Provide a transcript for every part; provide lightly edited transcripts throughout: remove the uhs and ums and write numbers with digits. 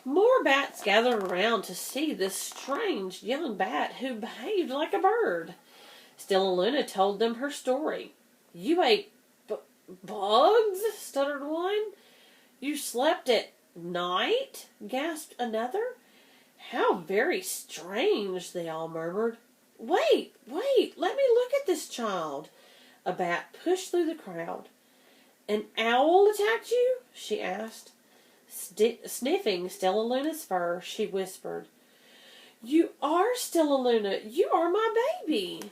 More bats gathered around to see this strange young bat who behaved like a bird. Stellaluna told them her story. "You ate bugs?" stuttered one. "You slept at night?" gasped another. "How very strange," they all murmured. "Wait, let me look at this child." A bat pushed through the crowd. "An owl attacked you?" she asked. Sniffing Stellaluna's fur, she whispered, "You are Stellaluna. You are my baby."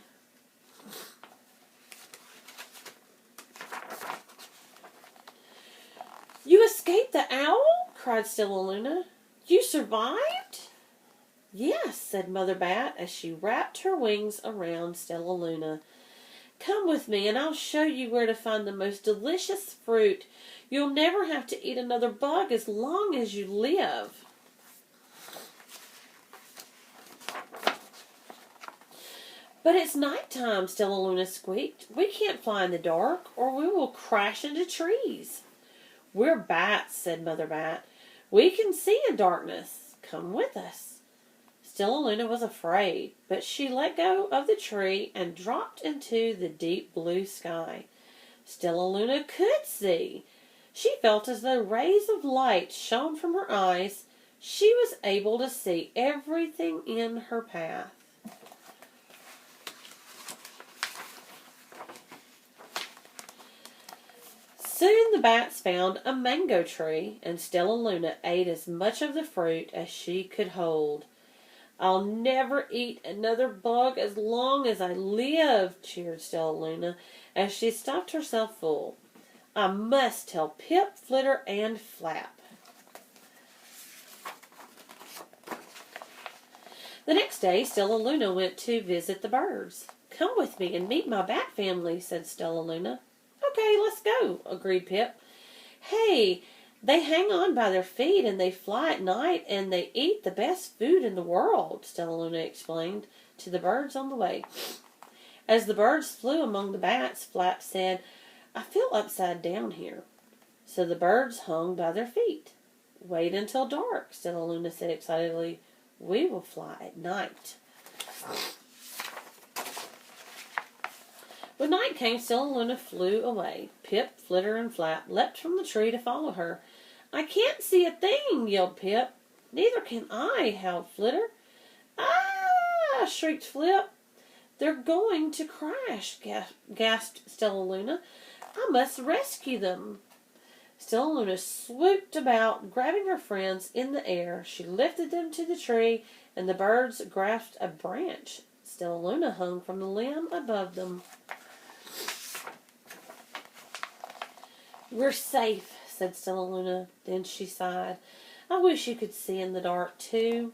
"You escaped the owl?" cried Stellaluna. "You survived?" "Yes," said Mother Bat as she wrapped her wings around Stellaluna. "Come with me and I'll show you where to find the most delicious fruit. You'll never have to eat another bug as long as you live." "But it's nighttime," Stellaluna squeaked. "We can't fly in the dark or we will crash into trees." "We're bats," said Mother Bat. "We can see in darkness. Come with us." Stellaluna was afraid, but she let go of the tree and dropped into the deep blue sky. Stellaluna could see. She felt as though rays of light shone from her eyes. She was able to see everything in her path. Soon the bats found a mango tree, and Stellaluna ate as much of the fruit as she could hold. "I'll never eat another bug as long as I live," cheered Stellaluna as she stuffed herself full. "I must tell Pip, Flitter, and Flap." The next day, Stellaluna went to visit the birds. "Come with me and meet my bat family," said Stellaluna. "Okay, let's go," agreed Pip. "Hey, they hang on by their feet and they fly at night and they eat the best food in the world," Stellaluna explained to the birds on the way. As the birds flew among the bats, Flap said, "I feel upside down here." So the birds hung by their feet. "Wait until dark," Stellaluna said excitedly. "We will fly at night." When night came, Stellaluna flew away. Pip, Flitter, and Flap leapt from the tree to follow her. "I can't see a thing," yelled Pip. "Neither can I," howled Flitter. "Ah!" shrieked Flip. "They're going to crash," gasped Stellaluna. "I must rescue them." Stellaluna swooped about, grabbing her friends in the air. She lifted them to the tree, and the birds grasped a branch. Stellaluna hung from the limb above them. "We're safe," said Stellaluna. Then she sighed. "I wish you could see in the dark, too."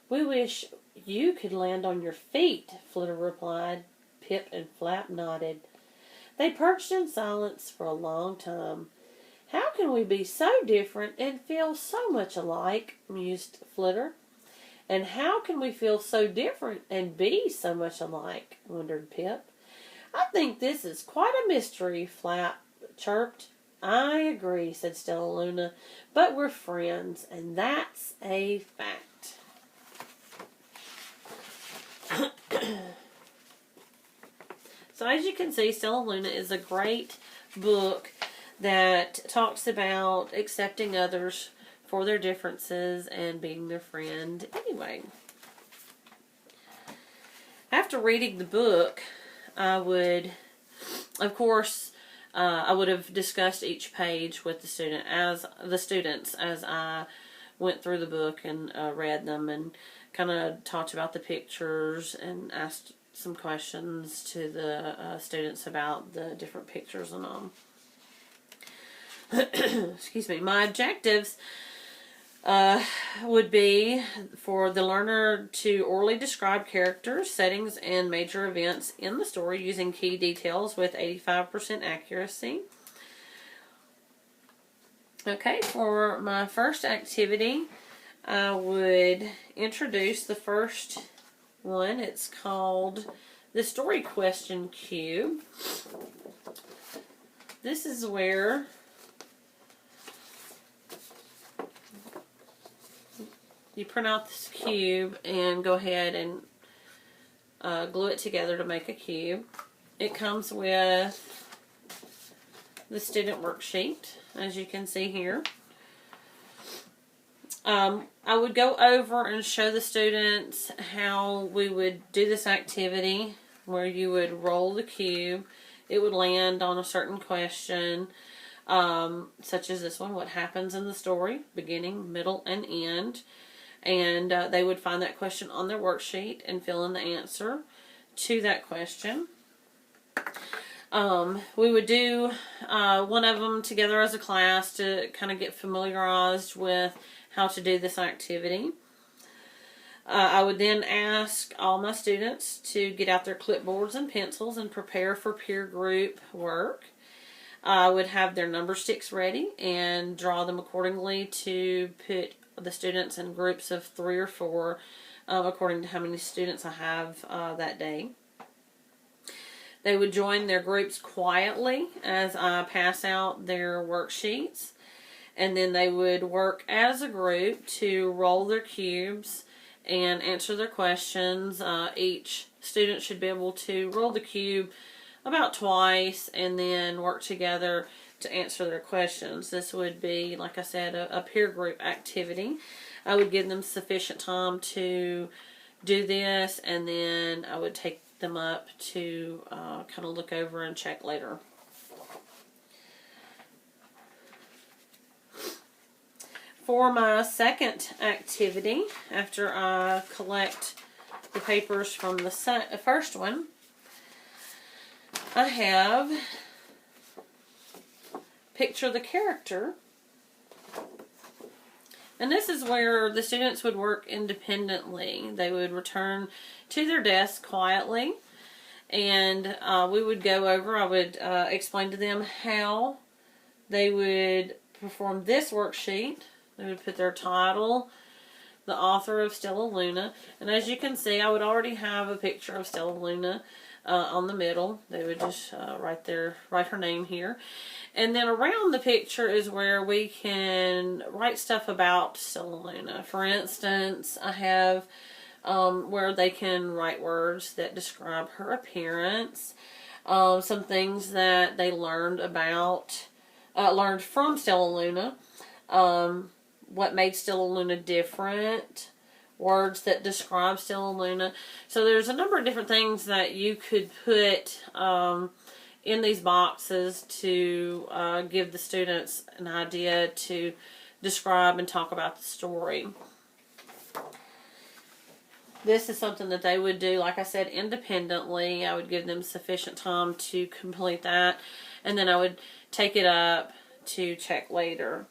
"We wish you could land on your feet," Flitter replied. Pip and Flap nodded. They perched in silence for a long time. "How can we be so different and feel so much alike?" mused Flitter. "And how can we feel so different and be so much alike?" wondered Pip. "I think this is quite a mystery," Flap chirped. "I agree," said Stellaluna, "but we're friends, and that's a fact." So as you can see, Stellaluna is a great book that talks about accepting others for their differences and being their friend. Anyway, after reading the book, I would, of course, I would have discussed each page with the students as I went through the book and read them and kind of talked about the pictures and asked some questions to the students about the different pictures and all. Excuse me. My objectives would be for the learner to orally describe characters, settings, and major events in the story using key details with 85% accuracy. Okay, for my first activity, I would introduce the first one. It's called the Story Question Cube. This is where you print out this cube and go ahead and glue it together to make a cube. It comes with the student worksheet, as you can see here. I would go over and show the students how we would do this activity, where you would roll the cube. It would land on a certain question, such as this one: what happens in the story, beginning, middle, and end. And they would find that question on their worksheet and fill in the answer to that question. We would do one of them together as a class to kind of get familiarized with how to do this activity. I would then ask all my students to get out their clipboards and pencils and prepare for peer group work. I would have their number sticks ready and draw them accordingly to put the students in groups of 3 or 4 according to how many students I have that day. They would join their groups quietly as I pass out their worksheets, and then they would work as a group to roll their cubes and answer their questions. Each student should be able to roll the cube about twice and then work together to answer their questions. This would be, like I said, a peer group activity. I would give them sufficient time to do this, and then I would take them up to kind of look over and check later. For my second activity, after I collect the papers from the first one, I have picture the character. And this is where the students would work independently. They would return to their desk quietly, and we would go over, I would explain to them how they would perform this worksheet. They would put their title, the author of Stellaluna, and as you can see, I would already have a picture of Stellaluna on the middle. They would just write her name here. And then around the picture is where we can write stuff about Stellaluna. For instance, I have where they can write words that describe her appearance, some things that they learned from Stellaluna, what made Stellaluna different, words that describe Stellaluna. So there's a number of different things that you could put in these boxes to give the students an idea to describe and talk about the story. This is something that they would do, like I said, independently. I would give them sufficient time to complete that, and then I would take it up to check later.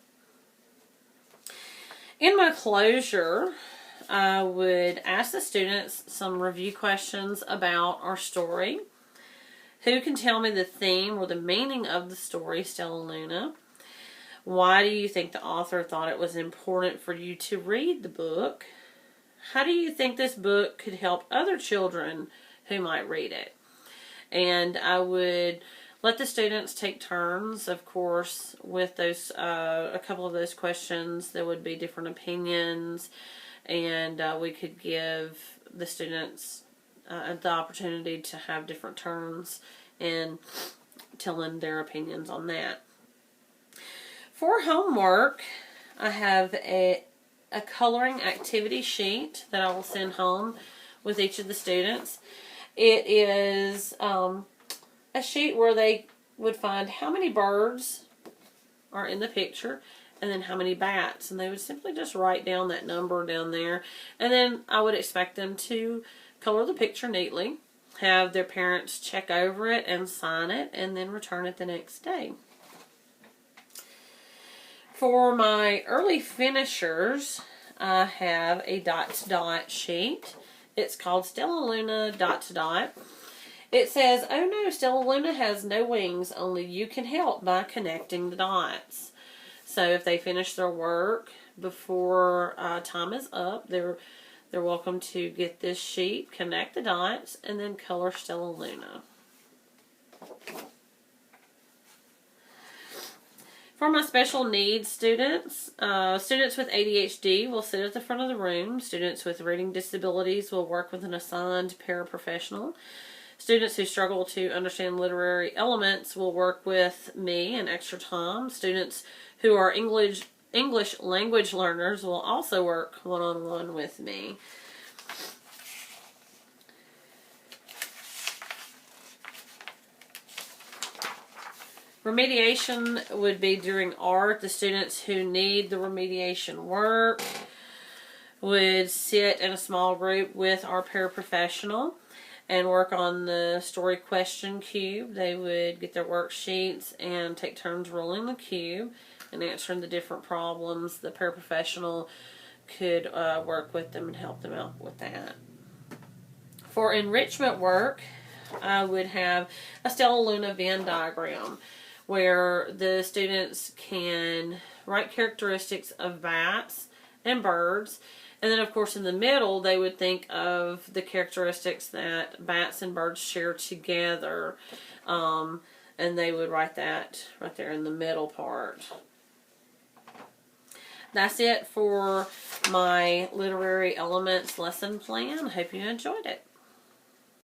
In my closure, I would ask the students some review questions about our story. Who can tell me the theme or the meaning of the story, Stellaluna? Why do you think the author thought it was important for you to read the book? How do you think this book could help other children who might read it? And I would let the students take turns, of course, with those a couple of those questions. There would be different opinions, and we could give the students the opportunity to have different turns and telling their opinions on that. For homework, I have a coloring activity sheet that I will send home with each of the students. It is a sheet where they would find how many birds are in the picture and then how many bats, and they would simply just write down that number down there, and then I would expect them to color the picture neatly, have their parents check over it and sign it, and then return it the next day. For my early finishers, I have a dot-to-dot sheet. It's called Stellaluna dot-to-dot. It says, "Oh no, Stellaluna has no wings, only you can help by connecting the dots." So if they finish their work before time is up, they're welcome to get this sheet, connect the dots, and then color Stellaluna. For my special needs students, students with ADHD will sit at the front of the room. Students with reading disabilities will work with an assigned paraprofessional. Students who struggle to understand literary elements will work with me and Extra Time. Students who are English language learners will also work one-on-one with me. Remediation would be during art. The students who need the remediation work would sit in a small group with our paraprofessional and work on the story question cube. They would get their worksheets and take turns rolling the cube and answering the different problems. The paraprofessional could work with them and help them out with that. For enrichment work, I would have a Stella Luna Venn diagram where the students can write characteristics of bats and birds. And then, of course, in the middle, they would think of the characteristics that bats and birds share together. And they would write that right there in the middle part. That's it for my literary elements lesson plan. I hope you enjoyed it.